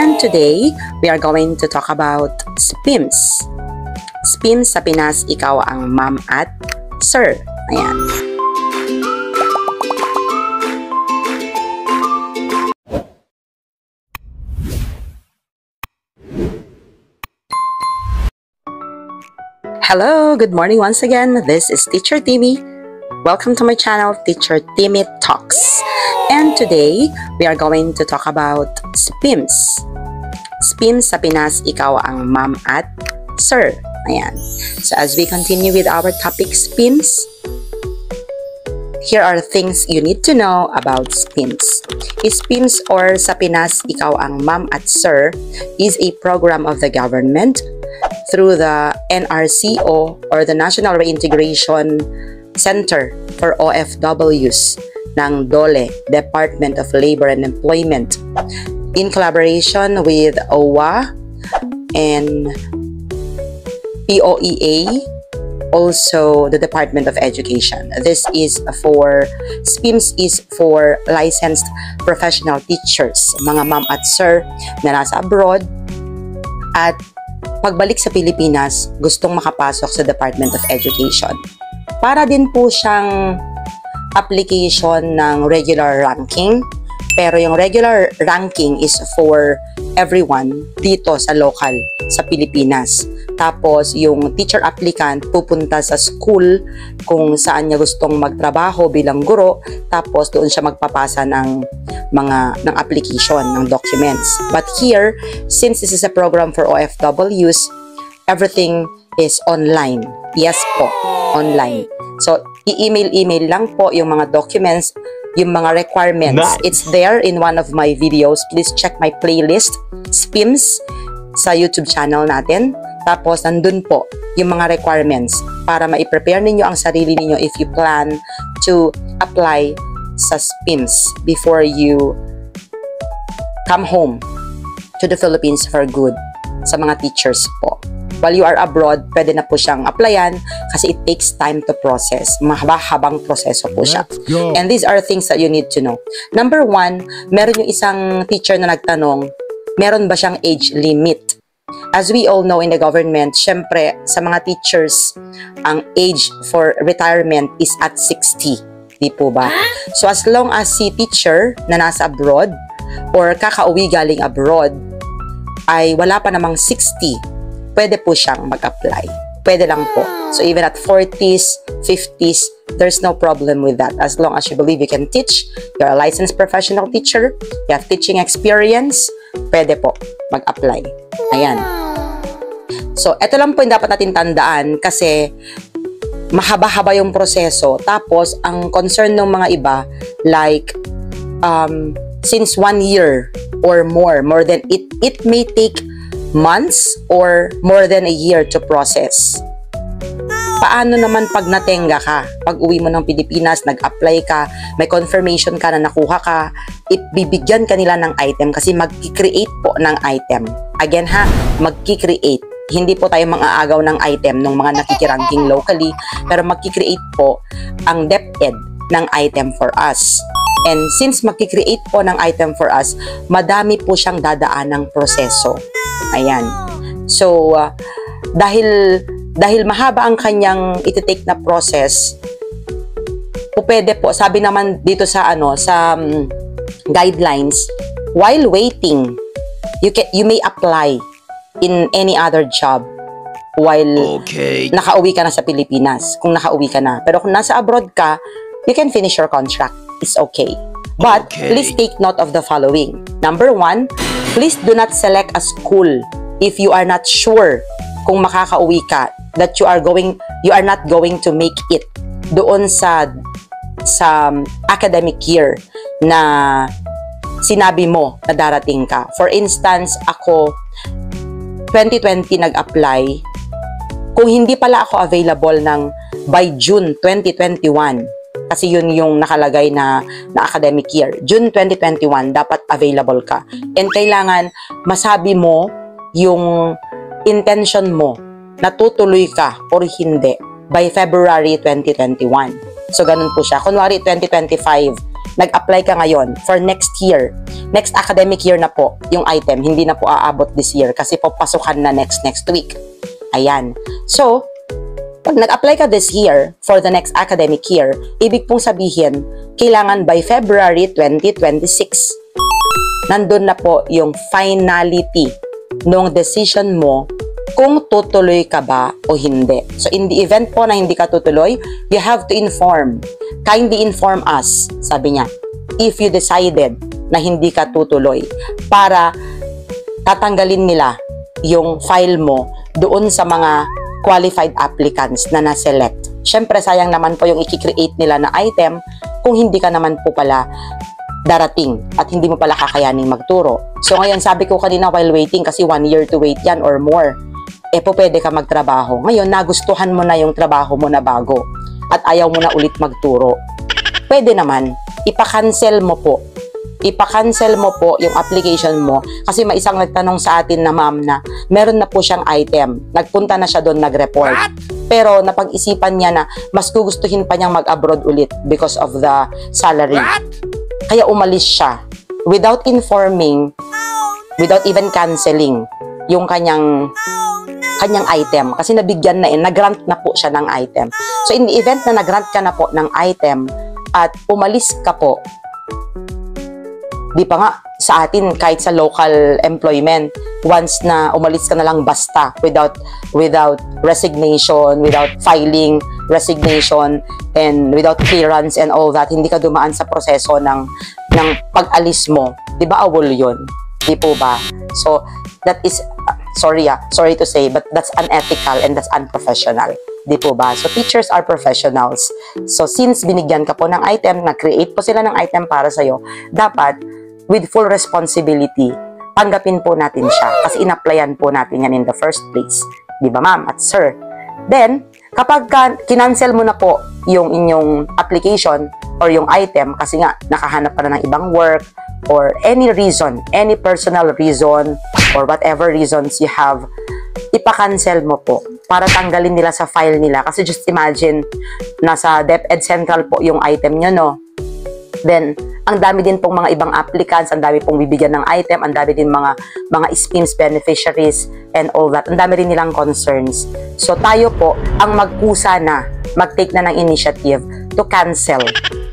And today, we are going to talk about SPIMS. SPIMS sa Pinas, ikaw ang ma'am at sir. Ayan. Hello, good morning once again. This is Teacher Timmy. Welcome to my channel, Teacher Timmy Talks. And today, we are going to talk about SPIMS. SPIMS sa Pinas, ikaw ang ma'am at sir. Ayan. So as we continue with our topic SPIMS, here are things you need to know about SPIMS. SPIMS or sa Pinas, ikaw ang ma'am at sir is a program of the government through the NRCO or the National Reintegration Center for OFWs ng DOLE, Department of Labor and Employment, in collaboration with OWA and POEA, also the Department of Education. This is for, SPIMS is for licensed professional teachers, mga ma'am at sir na nasa abroad at pagbalik sa Pilipinas, gustong makapasok sa Department of Education. Para din po siyang application ng regular ranking, pero yung regular ranking is for everyone dito sa local, sa Pilipinas. Tapos yung teacher applicant pupunta sa school kung saan niya gustong magtrabaho bilang guro, tapos doon siya magpapasa ng application, ng documents. But here, since this is a program for OFWs, everything is online. Yes po, online. So, i-email lang po yung mga documents, yung mga requirements. Nice. It's there in one of my videos. Please check my playlist, SPIMS, sa YouTube channel natin. Tapos, nandun po yung mga requirements para ma-prepare ninyo ang sarili ninyo if you plan to apply sa SPIMS before you come home to the Philippines for good sa mga teachers po. While you are abroad, pwede na po siyang applyan kasi it takes time to process. Mahaba-habang proseso po siya. And these are things that you need to know. Number one, meron yung isang teacher na nagtanong, meron ba siyang age limit? As we all know in the government, syempre, sa mga teachers, ang age for retirement is at 60. Di po ba? So as long as si teacher na nasa abroad or kakauwi galing abroad ay wala pa namang 60, pwede po siyang mag-apply. Pwede lang po. So even at 40s, 50s, there's no problem with that. As long as you believe you can teach, you're a licensed professional teacher, you have teaching experience, pwede po mag-apply. Ayan. So, ito lang po yung dapat natin tandaan kasi mahaba-haba yung proseso. Tapos, ang concern ng mga iba, like, since 1 year or more than it may take months or more than a year to process. Paano naman pag natenga ka? Pag uwi mo ng Pilipinas, nag-apply ka, may confirmation ka na nakuha ka, ibibigyan ka nila ng item kasi mag-create po ng item. Again ha, mag-create. Hindi po tayo mga agaw ng item ng mga nakikiranking locally, pero mag-create po ang DepEd ng item for us. And since mag-create po ng item for us, madami po siyang dadaan ng proseso. Ayan. So, dahil mahaba ang kanyang iti-take na process, pwede po, sabi naman dito sa guidelines, while waiting, you may apply in any other job while nakauwi ka na sa Pilipinas, kung nakauwi ka na. Pero kung nasa abroad ka, you can finish your contract. It's okay. But please take note of the following. Number one, please do not select a school if you are not sure kung makakauwi ka, that you are not going to make it doon sa academic year na sinabi mo na darating ka. For instance, ako 2020 nag-apply. Kung hindi pala ako available by June 2021, kasi yun yung nakalagay na academic year. June 2021, dapat available ka. And kailangan masabi mo yung intention mo na tutuloy ka or hindi by February 2021. So, ganun po siya. Kunwari, 2025, nag-apply ka ngayon for next year, next academic year na po yung item, hindi na po aabot this year kasi po pasukan na next week. Ayan. So, pag nag-apply ka this year for the next academic year, ibig pong sabihin, kailangan by February 2026, nandun na po yung finality ng decision mo kung tutuloy ka ba o hindi. So, in the event po na hindi ka tutuloy, you have to inform. Kindly inform us, sabi niya, if you decided na hindi ka tutuloy para tatanggalin nila yung file mo doon sa mga qualified applicants na na-select. Siyempre, sayang naman po yung i-create nila na item kung hindi ka naman po pala darating at hindi mo pala kakayaning magturo. So, ngayon, sabi ko kanina while waiting, kasi 1 year to wait yan or more, po pwede ka magtrabaho. Ngayon, nagustuhan mo na yung trabaho mo na bago at ayaw mo na ulit magturo. Pwede naman, ipa-cancel mo po. Ipa-cancel mo po yung application mo kasi may isang nagtanong sa atin na ma'am na meron na po siyang item. Nagpunta na siya doon, nag-report. Pero napag-isipan niya na mas gugustuhin pa niyang mag-abroad ulit because of the salary. Kaya umalis siya without informing, without even canceling yung kanyang item kasi nabigyan na nag-grant na po siya ng item. So in the event na nag-grant ka na po ng item at umalis ka po, di pa nga sa atin kahit sa local employment, once na umalis ka na lang basta without resignation, without filing resignation and without clearance and all that, hindi ka dumaan sa proseso ng pag-alis mo, di ba awol yun? Di po ba? So that is sorry to say, but that's unethical and that's unprofessional. Di po ba? So, teachers are professionals. So, since binigyan ka po ng item, nag-create po sila ng item para sa'yo, dapat, with full responsibility, tanggapin po natin siya. Kasi in-applyan po natin yan in the first place. Di ba, ma'am at sir? Then, kapag kinancel mo na po yung inyong application or yung item, kasi nga, nakahanap ka na ng ibang work, or any reason, any personal reason, or whatever reasons you have, ipa-cancel mo po para tanggalin nila sa file nila. Kasi just imagine, nasa DepEd Central po yung item nyo, no? Then, ang dami din pong mga ibang applicants, ang dami pong bibigyan ng item, ang dami din mga SPIMS beneficiaries and all that. Ang dami rin nilang concerns. So, tayo po ang magkusa na, mag-take na ng initiative to cancel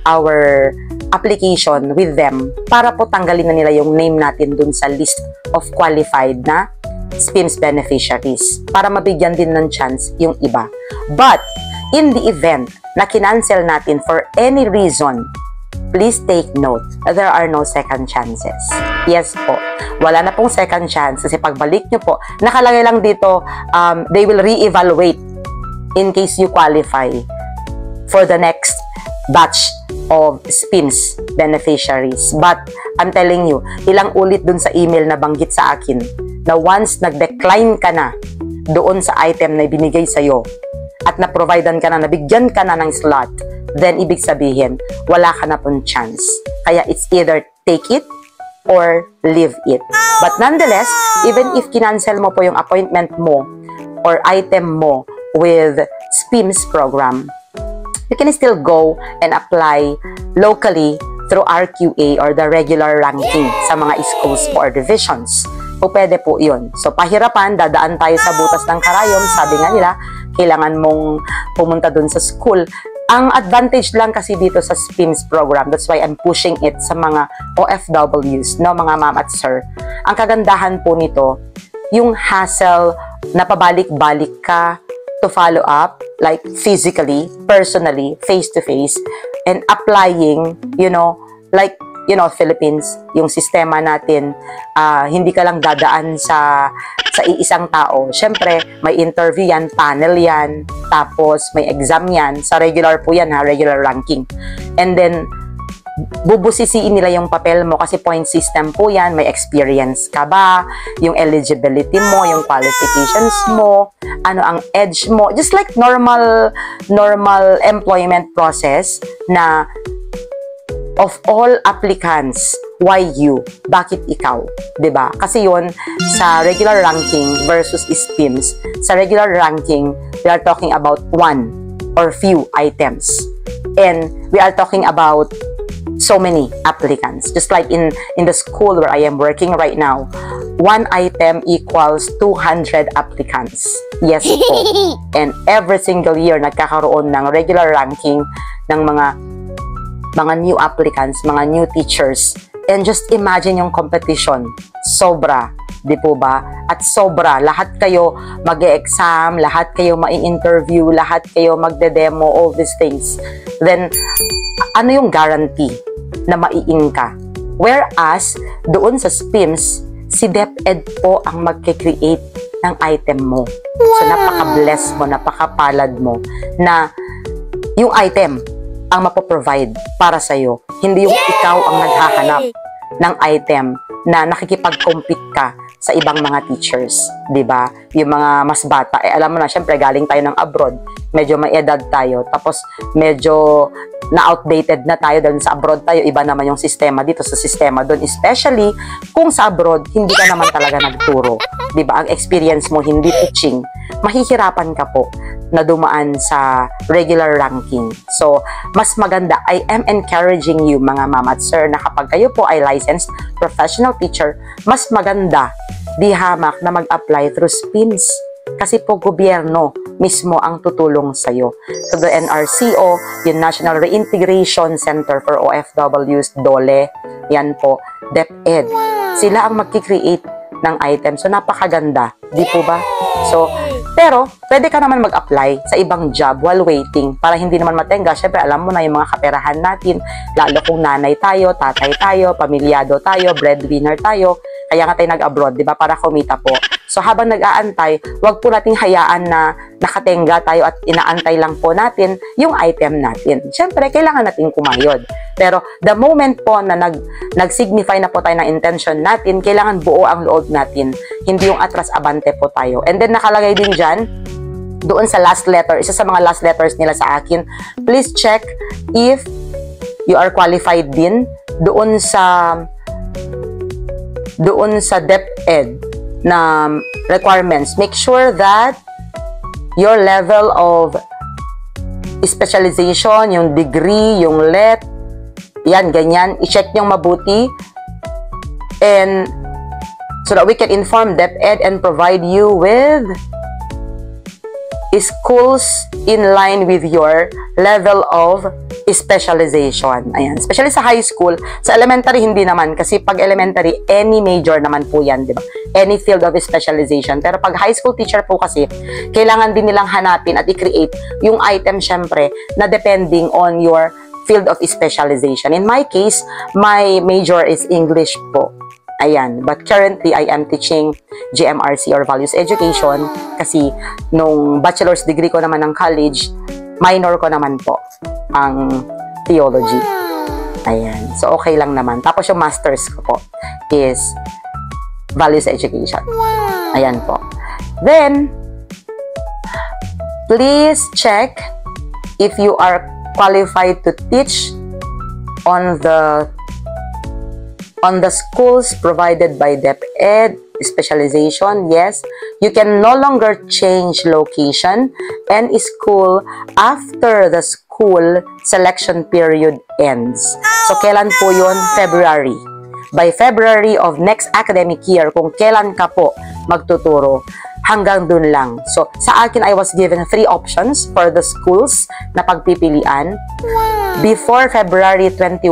our application with them para po tanggalin na nila yung name natin dun sa list of qualified na SPIMS beneficiaries para mabigyan din ng chance yung iba. But, in the event na kinancel natin for any reason, please take note, there are no second chances. Yes po, wala na pong second chance kasi pagbalik nyo po, nakalagay lang dito, they will re-evaluate in case you qualify for the next batch of SPIMS beneficiaries. But, I'm telling you, ilang ulit dun sa email na banggit sa akin na once nag-decline ka na doon sa item na ibinigay sa'yo at na-providean ka na, nabigyan ka na ng slot, then ibig sabihin, wala ka na pong chance. Kaya it's either take it or leave it. But nonetheless, even if kinancel mo po yung appointment mo or item mo with SPIMS program, you can still go and apply locally through RQA or the regular ranking sa mga schools or divisions. O pwede po yun. So, pahirapan, dadaan tayo sa butas ng karayom. Sabi nga nila, kailangan mong pumunta dun sa school. Ang advantage lang kasi dito sa SPIMS program, that's why I'm pushing it sa mga OFWs, no, mga ma'am at sir. Ang kagandahan po nito, yung hassle na pabalik-balik ka to follow up, like physically, personally, face-to-face, and applying, like, Philippines, yung sistema natin, hindi ka lang dadaan sa iisang tao. Siyempre, may interview yan, panel yan, tapos may exam yan. Sa regular po yan, regular ranking. And then, bubusisiin nila yung papel mo kasi point system po yan, may experience ka ba, yung eligibility mo, yung qualifications mo, ano ang edge mo, just like normal employment process na of all applicants, why you? Bakit ikaw? 'Di ba? Kasi yon sa regular ranking versus SPIMS. Sa regular ranking, we are talking about one or few items. And we are talking about so many applicants. Just like in the school where I am working right now, one item equals 200 applicants. Yes po. And every single year, nagkakaroon ng regular ranking ng mga new applicants, mga new teachers. And just imagine yung competition. Sobra. Di po ba? At sobra. Lahat kayo mag-e-exam, lahat kayo ma-interview, lahat kayo magde-demo, all these things. Then, ano yung guarantee na mai-in ka? Whereas, doon sa SPIMS, si DepEd po ang magkikreate ng item mo. So, napaka-bless mo, napaka-palad mo na yung item ang mapoprovide para sa'yo. Hindi yung ikaw ang naghahanap ng item na nakikipag-compete ka sa ibang mga teachers, 'di ba? Yung mga mas bata, alam mo na, syempre galing tayo ng abroad, medyo may edad tayo, tapos medyo na-outdated na tayo dahil sa abroad tayo, iba naman yung sistema dito sa sistema doon, especially kung sa abroad hindi ka naman talaga nagturo, 'di ba? Ang experience mo hindi teaching, mahihirapan ka po na dumaan sa regular ranking. So, mas maganda, I am encouraging you mga ma'am at sir na kapag kayo po ay licensed professional teacher, mas maganda di hamak na mag-apply through SPIMS. Kasi po gobyerno mismo ang tutulong sa'yo. So, the NRCO, yung National Reintegration Center for OFWs, DOLE, yan po, DepEd. Sila ang magkikreate ng item. So, napakaganda. Di po ba? So, pero, pwede ka naman mag-apply sa ibang job while waiting para hindi naman matenga. Siyempre, alam mo na yung mga kaperahan natin, lalo kung nanay tayo, tatay tayo, pamilyado tayo, breadwinner tayo, kaya nga tayo nag-abroad, di ba, para kumita po. So, habang nag-aantay, wag po nating hayaan na nakatenga tayo at inaantay lang po natin yung item natin. Siyempre, kailangan natin kumayod. Pero, the moment po na nag-signify na po tayo ng intention natin, kailangan buo ang loob natin. Hindi yung atras-abante po tayo. And then, nakalagay din dyan, doon sa last letter, isa sa mga last letters nila sa akin, please check if you are qualified din doon sa DepEd na requirements. Make sure that your level of specialization, yung degree, yung LET, yan, ganyan, i-check nyo mabuti. And so that we can inform DepEd and provide you with schools in line with your level of specialization. Ayan. Especially sa high school. Sa elementary, hindi naman. Kasi pag elementary, any major naman po yan, di ba? Any field of specialization. Pero pag high school teacher po kasi, kailangan din nilang hanapin at i-create yung item, syempre, na depending on your field of specialization. In my case, my major is English po. Ayan. But currently, I am teaching GMRC or Values Education kasi nung bachelor's degree ko naman ng college, minor ko naman po ang theology. Ayan. So, okay lang naman. Tapos yung master's ko po is Values Education. Ayan po. Then, please check if you are qualified to teach on the schools provided by DepEd specialization. Yes, you can no longer change location and school after the school selection period ends. So, kailan po yun? February. By February of next academic year, kung kailan ka po magtuturo, hanggang dun lang. So, sa akin, I was given 3 options for the schools na pagpipilian. Before February 21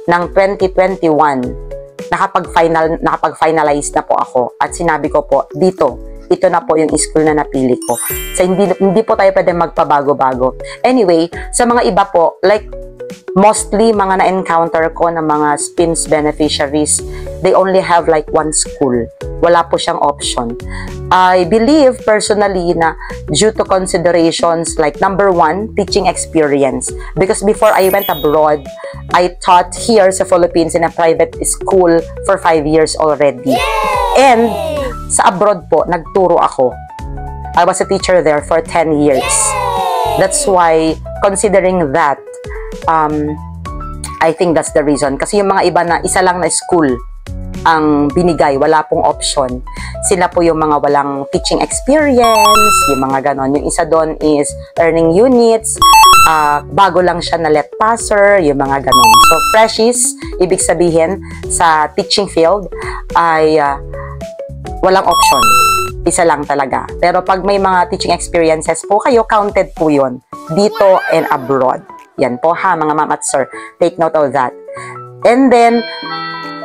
ng 2021, nakapag-finalize na po ako at sinabi ko po, ito na po yung school na napili ko. So, hindi po tayo pwede magpabago-bago. Anyway, sa mga iba po, like, mostly mga na-encounter ko na mga SPIMS beneficiaries, they only have like one school. Wala po siyang option. I believe personally na due to considerations like number 1, teaching experience. Because before I went abroad, I taught here sa Philippines in a private school for 5 years already. And sa abroad po, nagturo ako. I was a teacher there for 10 years. That's why, considering that, I think that's the reason. Kasi yung mga iba na isa lang na school ang binigay, wala pong option. Sila po yung mga walang teaching experience, yung mga ganon. Yung isa doon is earning units, bago lang siya na let passer, yung mga ganun. So, freshies, ibig sabihin, sa teaching field, ay walang option. Isa lang talaga. Pero pag may mga teaching experiences po kayo, counted po yun. Dito and abroad. Yan po ha, mga ma'am at sir. Take note of that. And then,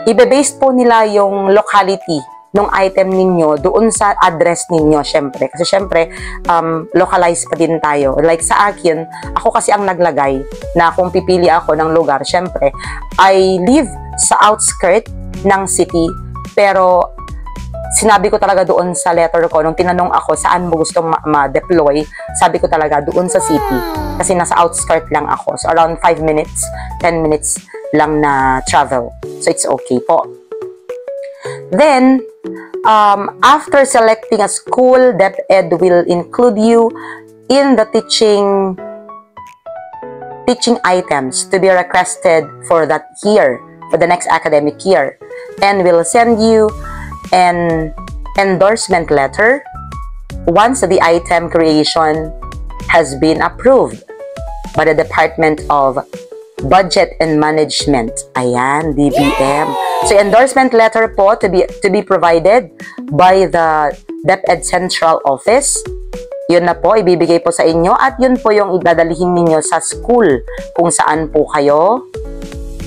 ibe-base po nila yung locality ng item ninyo doon sa address ninyo, syempre. Kasi syempre, localized pa din tayo. Like sa akin, ako kasi ang naglagay na kung pipili ako ng lugar, syempre, I live sa outskirt ng city, pero sinabi ko talaga doon sa letter ko, nung tinanong ako saan mo gustong ma-deploy, sabi ko talaga doon sa city. Kasi nasa outskirt lang ako. So, around 5 minutes, 10 minutes lang na travel. So, it's okay po. Then, after selecting a school, DepEd will include you in the teaching items to be requested for that year, for the next academic year, and will send you an endorsement letter once the item creation has been approved by the Department of Budget and Management. Ayan, DBM. So, endorsement letter po to be provided by the DepEd Central Office. Yun na po, ibibigay po sa inyo at yun po yung idadalihin ninyo sa school kung saan po kayo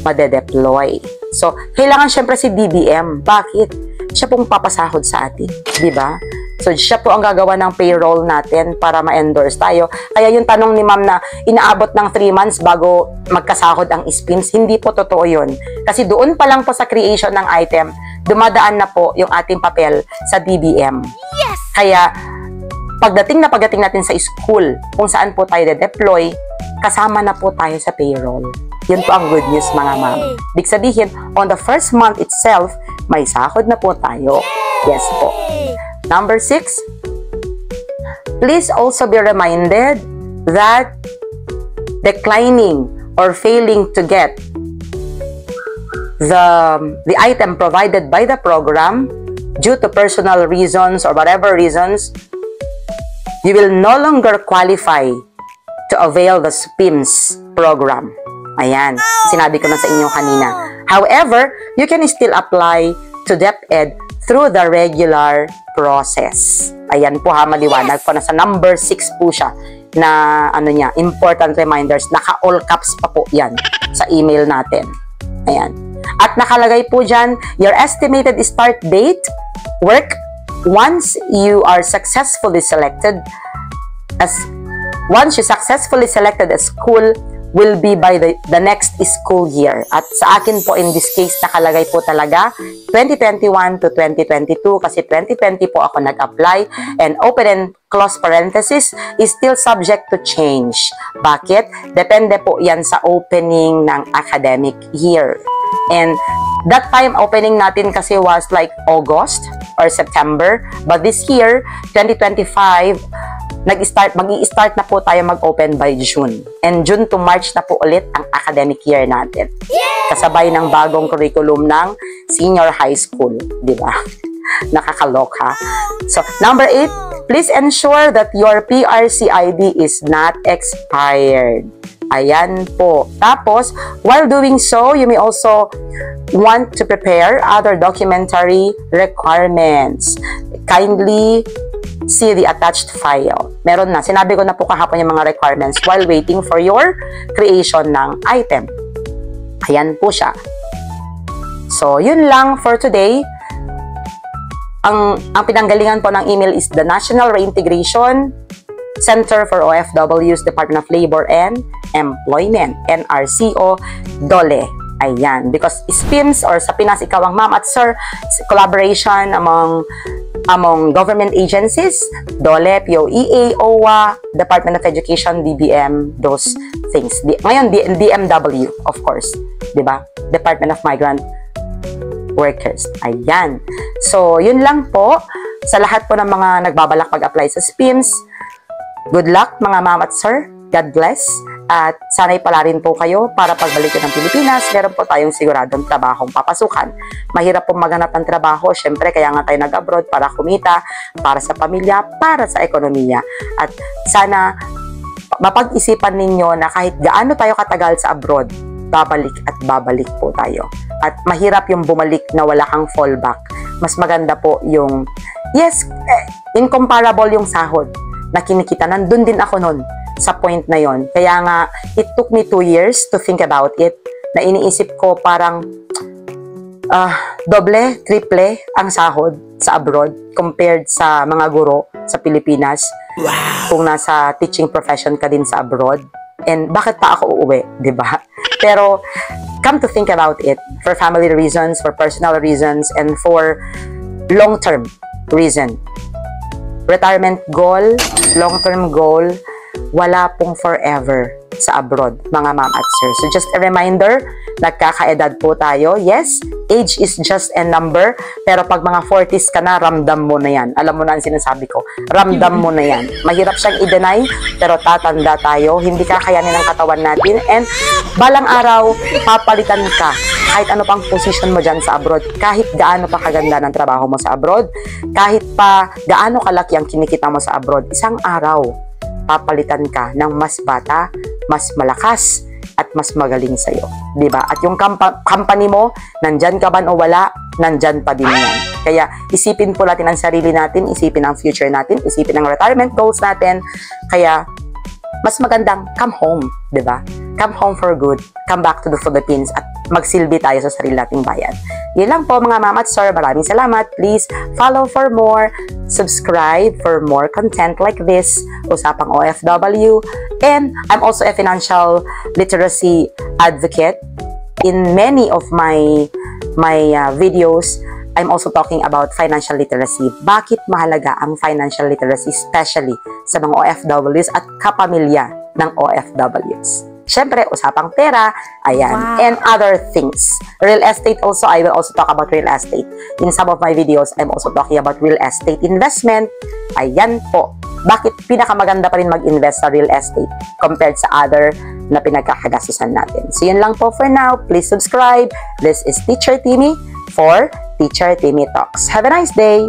madedeploy. So, kailangan syempre si DBM. Bakit? Siya pong papasahod sa atin. Diba? So, siya po ang gagawa ng payroll natin para ma-endorse tayo. Kaya yung tanong ni ma'am na inaabot ng 3 months bago magkasahod ang SPIMS, hindi po totoo yun. Kasi doon pa lang po sa creation ng item, dumadaan na po yung ating papel sa DBM. Yes! Kaya, pagdating natin sa school, kung saan po tayo de-deploy, kasama na po tayo sa payroll. Yun po ang good news, mga ma'am. Ibig sabihin, on the first month itself, may sahod na po tayo. Yes po. Number 6, please also be reminded that declining or failing to get the item provided by the program due to personal reasons or whatever reasons, you will no longer qualify to avail the SPIMS program. Ayan, sinabi ko na sa inyo kanina. However, you can still apply to DepEd through the regular process. Ayan po ha, maliwanag po. Nasa number 6 po siya na important reminders. Naka-all caps pa po yan sa email natin. Ayan. At nakalagay po dyan, your estimated start date, work, once you successfully selected as school, will be by the next school year. At sa akin po, in this case, nakalagay po talaga 2021 to 2022 kasi 2020 po ako nag-apply, and open and close parenthesis is still subject to change. Bakit? Depende po yan sa opening ng academic year. And that time, opening natin kasi was like August or September. But this year, 2025, mag-i-start na po tayo mag-open by June. And June to March na po ulit ang academic year natin. Kasabay ng bagong curriculum ng senior high school. Diba? Nakakaloka. So, number 8, please ensure that your PRC ID is not expired. Ayan po. Tapos, while doing so, you may also want to prepare other documentary requirements. Kindly see the attached file. Meron na. Sinabi ko na po kahapon yung mga requirements while waiting for your creation ng item. Ayan po siya. So, yun lang for today. Ang pinanggalingan po ng email is the National Reintegration Center for OFWs, Department of Labor and Employment, NRCO, DOLE. Ayan. Because SPIMS or sa Pinas, ikaw ang ma'am at sir, collaboration among government agencies, DOLE, POEA, OWA, Department of Education, DBM, those things. Ngayon, DMW, of course. Diba? Department of Migrant Workers. Ayan. So, yun lang po. Sa lahat po ng mga nagbabalak mag-apply sa SPIMS, good luck mga ma'am at sir. God bless. At sana'y pala rin po kayo para pagbalik ng Pilipinas, meron po tayong siguradong trabahong papasukan. Mahirap pong maghanap ng trabaho, syempre kaya nga tayo nag-abroad para kumita, para sa pamilya, para sa ekonomiya. At sana mapag-isipan ninyo na kahit gaano tayo katagal sa abroad, babalik at babalik po tayo. At mahirap yung bumalik na wala kang fallback. Mas maganda po yung, yes, incomparable yung sahod na kinikita. Nandun din ako nun sa point na yon. Kaya nga, it took me 2 years to think about it, na iniisip ko parang doble, triple ang sahod sa abroad compared sa mga guro sa Pilipinas. Wow. Kung nasa teaching profession ka din sa abroad. And bakit pa ako uuwi, di ba? Pero, come to think about it, for family reasons, for personal reasons, and for long-term reason. Retirement goal, long-term goal, wala pong forever sa abroad, mga ma'am at sir. So just a reminder, nagkakaedad po tayo. Yes, age is just a number, pero pag mga 40s ka na, ramdam mo na yan. Alam mo na ang sinasabi ko, ramdam mo na yan. Mahirap siyang i-deny, pero tatanda tayo, hindi kakayanin ng katawan natin, and balang araw, papalitan ka. Kahit ano pang position mo dyan sa abroad, kahit gaano pa kaganda ng trabaho mo sa abroad, kahit pa gaano kalaki ang kinikita mo sa abroad, isang araw, papalitan ka ng mas bata, mas malakas, at mas magaling sa'yo. Diba? At yung company mo, nandyan ka man o wala, nandyan pa din yan. Kaya isipin po natin ang sarili natin, isipin ang future natin, isipin ang retirement goals natin. Kaya mas magandang come home, diba? Come home for good, come back to the Philippines, at magsilbi tayo sa sarili nating bayan. Yun lang po mga ma'am at sir, maraming salamat. Please follow for more, subscribe for more content like this, Usapang OFW, and I'm also a financial literacy advocate. In many of my videos, I'm also talking about financial literacy. Bakit mahalaga ang financial literacy, especially sa mga OFWs at kapamilya ng OFWs? Siyempre, usapang pera, ayan, wow. And other things. Real estate also, I will also talk about real estate. In some of my videos, I'm also talking about real estate investment. Ayan po. Bakit pinakamaganda pa rin mag-invest sa real estate compared sa other na pinagkakagastusan natin? So, yun lang po for now. Please subscribe. This is Teacher Timmy for Teacher Timmy Talks. Have a nice day!